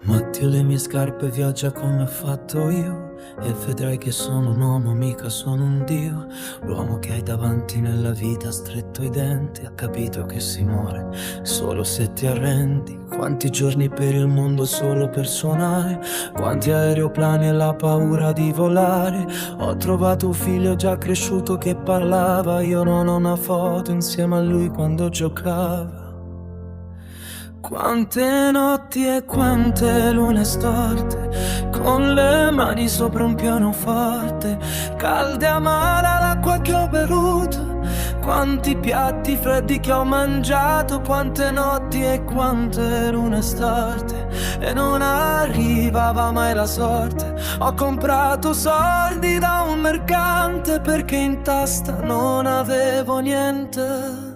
Metti le mie scarpe, viaggia come ho fatto io, e vedrai che sono un uomo, mica sono un dio. L'uomo che hai davanti nella vita ha stretto i denti, ha capito che si muore solo se ti arrendi. Quanti giorni per il mondo solo per suonare, quanti aeroplani e la paura di volare. Ho trovato un figlio già cresciuto che parlava, io non ho una foto insieme a lui quando giocava. Quante notti e quante lune storte, con le mani sopra un pianoforte, calde e amara l'acqua che ho bevuto, quanti piatti freddi che ho mangiato, quante notti e quante lune storte, e non arrivava mai la sorte. Ho comprato soldi da un mercante perché in tasca non avevo niente.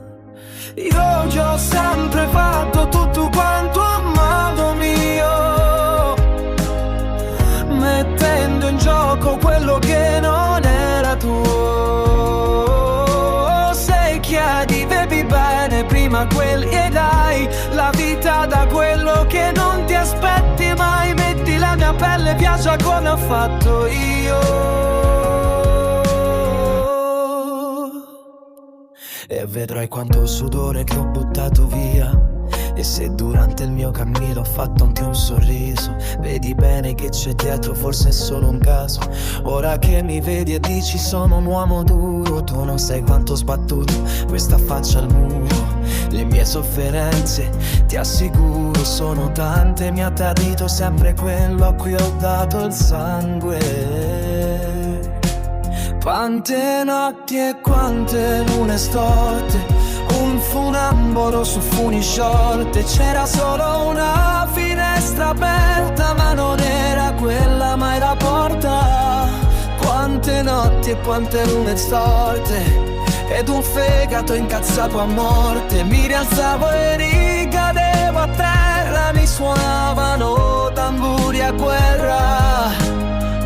Io ci ho sempre fatto tutto quanto a modo mio, mettendo in gioco quello che non era tuo. Se chiedi bevi bene prima quelli e dai la vita da quello che non ti aspetti mai. Metti la mia pelle, viaggia come ho fatto io, e vedrai quanto sudore che ho buttato via. E se durante il mio cammino ho fatto anche un sorriso, vedi bene che c'è dietro, forse è solo un caso. Ora che mi vedi e dici sono un uomo duro, tu non sai quanto ho sbattuto questa faccia al muro. Le mie sofferenze, ti assicuro, sono tante. Mi ha tradito sempre quello a cui ho dato il sangue. Quante notti e quante lune storte, un funambolo su funi sciolte. C'era solo una finestra aperta, ma non era quella mai la porta. Quante notti e quante lune storte, ed un fegato incazzato a morte. Mi rialzavo e ricadevo a terra, mi suonavano tamburi a guerra.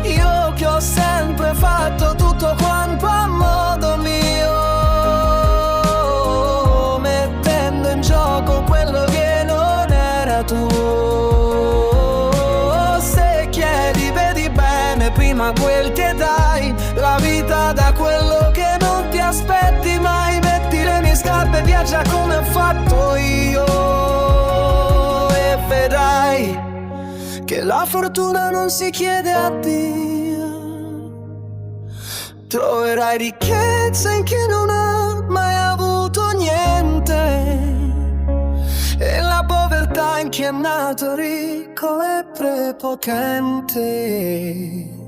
Io che ho sempre fatto tutto quanto a modo mio, mettendo in gioco quello che non era tuo. Se chiedi vedi bene prima quel che dai la vita da quello che non ti aspetti mai. Metti le mie scarpe, viaggia come ho fatto io, e vedrai che la fortuna non si chiede a Dio. Troverai ricchezza in chi non ha mai avuto niente, e la povertà in chi è nato ricco e prepotente.